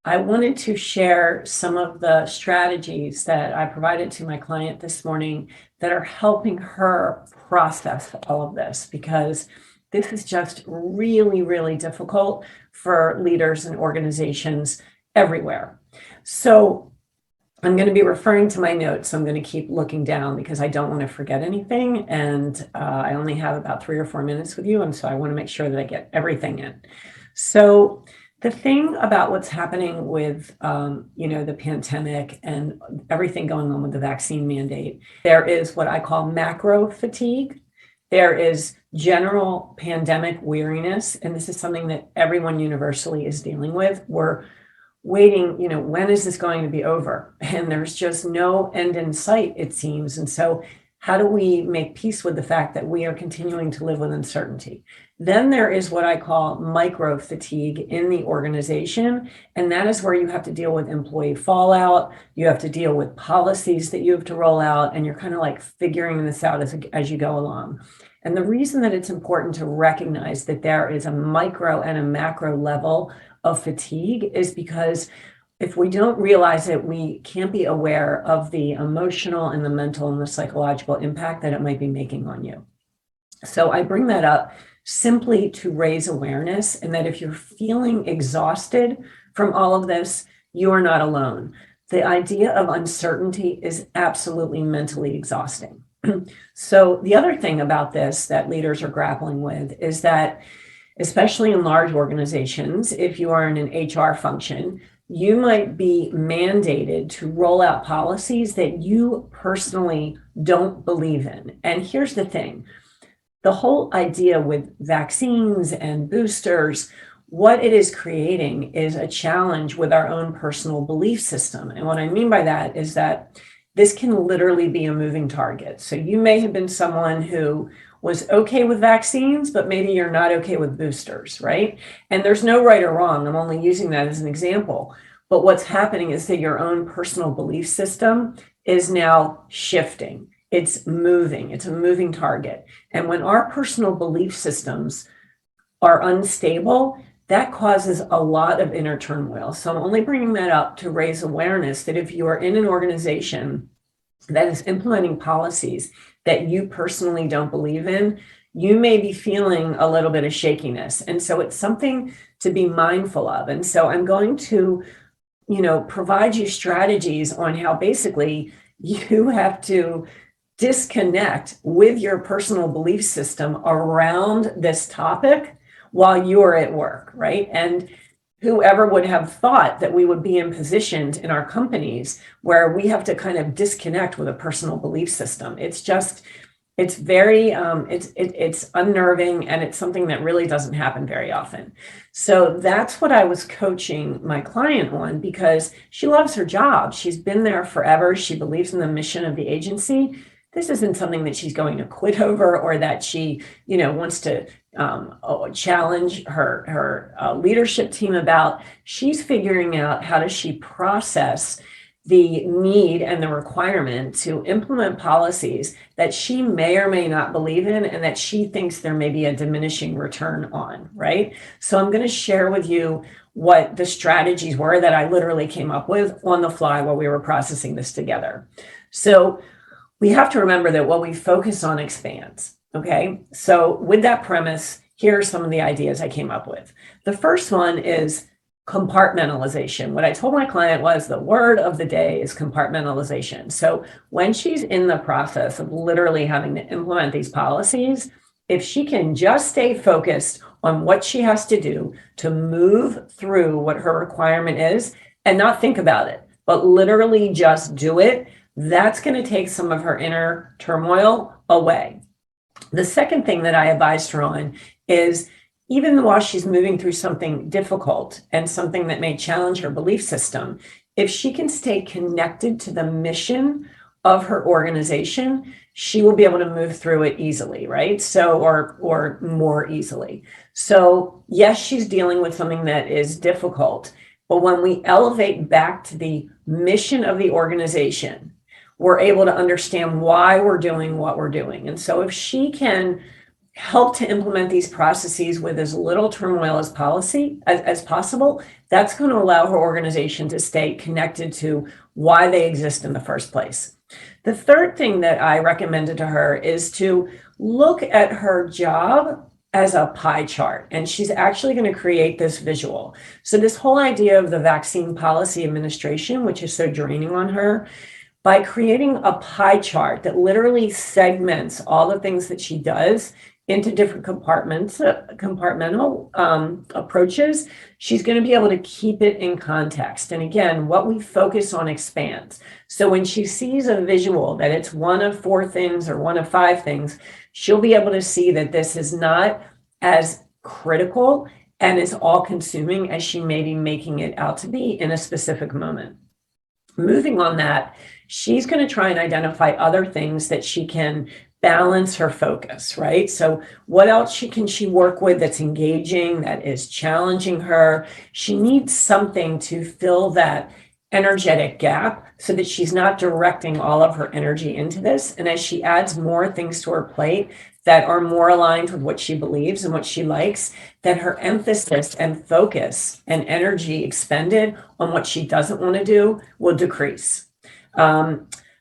I wanted to share some of the strategies that I provided to my client this morning that are helping her process all of this, because this is just really, really difficult for leaders and organizations everywhere. So I'm going to be referring to my notes. I'm going to keep looking down because I don't want to forget anything. And I only have about 3 or 4 minutes with you. And so I want to make sure that I get everything in. So the thing about what's happening with, the pandemic and everything going on with the vaccine mandate, there is what I call macro fatigue. There is general pandemic weariness. And this is something that everyone universally is dealing with. We're waiting, when is this going to be over? And there's just no end in sight, it seems. And so how do we make peace with the fact that we are continuing to live with uncertainty? Then there is what I call micro fatigue in the organization. And that is where you have to deal with employee fallout. You have to deal with policies that you have to roll out, and you're kind of like figuring this out as you go along. And the reason that it's important to recognize that there is a micro and a macro level of fatigue is because if we don't realize it, we can't be aware of the emotional and the mental and the psychological impact that it might be making on you. So I bring that up simply to raise awareness, and that if you're feeling exhausted from all of this, you are not alone. The idea of uncertainty is absolutely mentally exhausting. So the other thing about this that leaders are grappling with is that, especially in large organizations, if you are in an HR function, you might be mandated to roll out policies that you personally don't believe in. And here's the thing. The whole idea with vaccines and boosters, what it is creating is a challenge with our own personal belief system. And what I mean by that is that this can literally be a moving target. So you may have been someone who was okay with vaccines, but maybe you're not okay with boosters, right? And there's no right or wrong. I'm only using that as an example. But what's happening is that your own personal belief system is now shifting. It's moving. It's a moving target. And when our personal belief systems are unstable, that causes a lot of inner turmoil. So I'm only bringing that up to raise awareness that if you are in an organization that is implementing policies that you personally don't believe in, you may be feeling a little bit of shakiness. And so it's something to be mindful of. And so I'm going to, provide you strategies on how basically you have to disconnect with your personal belief system around this topic while you're at work, right? And whoever would have thought that we would be in positions in our companies where we have to kind of disconnect with a personal belief system. It's very, it's unnerving, and it's something that really doesn't happen very often. So that's what I was coaching my client on, because she loves her job. She's been there forever. She believes in the mission of the agency. This isn't something that she's going to quit over, or that she, wants to challenge her leadership team about. She's figuring out how does she process the need and the requirement to implement policies that she may or may not believe in, and that she thinks there may be a diminishing return on, right? So I'm going to share with you what the strategies were that I literally came up with on the fly while we were processing this together. So we have to remember that what we focus on expands, okay? So with that premise, here are some of the ideas I came up with. The first one is compartmentalization. What I told my client was the word of the day is compartmentalization. So when she's in the process of literally having to implement these policies, if she can just stay focused on what she has to do to move through what her requirement is and not think about it, but literally just do it, that's going to take some of her inner turmoil away. The second thing that I advised her on is, even while she's moving through something difficult and something that may challenge her belief system, if she can stay connected to the mission of her organization, she will be able to move through it easily, right? So, or more easily. So yes, she's dealing with something that is difficult, but when we elevate back to the mission of the organization, we're able to understand why we're doing what we're doing. And so if she can help to implement these processes with as little turmoil as possible, that's going to allow her organization to stay connected to why they exist in the first place. The third thing that I recommended to her is to look at her job as a pie chart, and she's actually going to create this visual. So this whole idea of the vaccine policy administration, which is so draining on her, by creating a pie chart that literally segments all the things that she does into different compartmental approaches, she's going to be able to keep it in context. And again, what we focus on expands. So when she sees a visual that it's one of 4 things or one of 5 things, she'll be able to see that this is not as critical and as all-consuming as she may be making it out to be in a specific moment. Moving on that, she's going to try and identify other things that she can balance her focus, right? So what else can she work with that's engaging, that is challenging her? She needs something to fill that energetic gap so that she's not directing all of her energy into this. And as she adds more things to her plate that are more aligned with what she believes and what she likes, then her emphasis and focus and energy expended on what she doesn't want to do will decrease.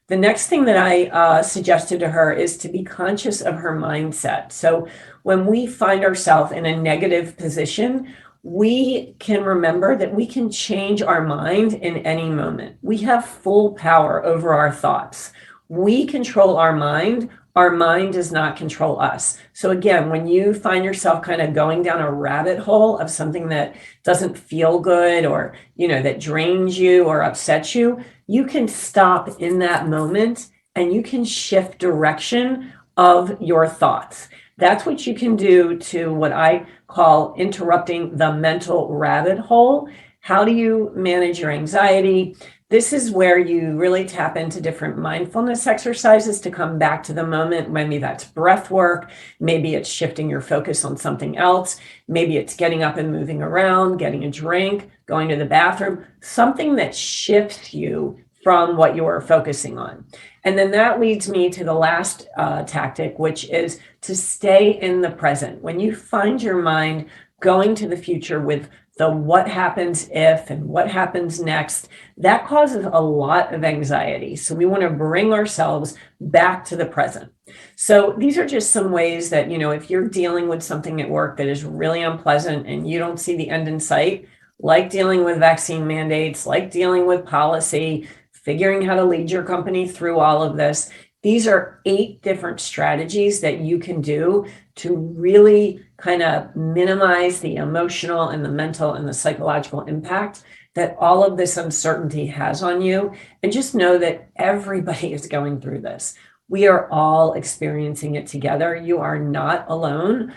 The next thing that I suggested to her is to be conscious of her mindset. So when we find ourselves in a negative position, we can remember that we can change our mind in any moment. We have full power over our thoughts. We control our mind. Our mind does not control us. So again, when you find yourself kind of going down a rabbit hole of something that doesn't feel good or, that drains you or upsets you, you can stop in that moment and you can shift direction of your thoughts. That's what you can do to what I call interrupting the mental rabbit hole. How do you manage your anxiety? This is where you really tap into different mindfulness exercises to come back to the moment. Maybe that's breath work. Maybe it's shifting your focus on something else. Maybe it's getting up and moving around, getting a drink, going to the bathroom, something that shifts you from what you're focusing on. And then that leads me to the last tactic, which is to stay in the present. When you find your mind going to the future with the what happens if and what happens next, that causes a lot of anxiety. So we want to bring ourselves back to the present. So these are just some ways that, if you're dealing with something at work that is really unpleasant and you don't see the end in sight, like dealing with vaccine mandates, like dealing with policy, figuring how to lead your company through all of this. These are 8 different strategies that you can do to really kind of minimize the emotional and the mental and the psychological impact that all of this uncertainty has on you. And just know that everybody is going through this. We are all experiencing it together. You are not alone.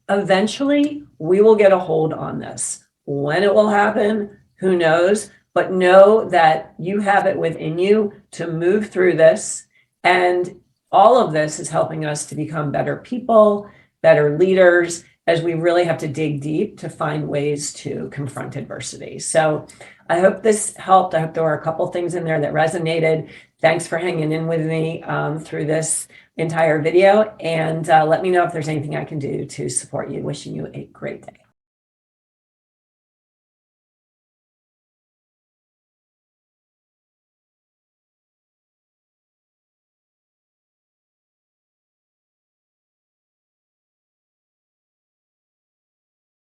Eventually we will get a hold on this. When it will happen, who knows? But know that you have it within you to move through this. And all of this is helping us to become better people, better leaders, as we really have to dig deep to find ways to confront adversity. So I hope this helped. I hope there were a couple things in there that resonated. Thanks for hanging in with me through this entire video. And let me know if there's anything I can do to support you. Wishing you a great day.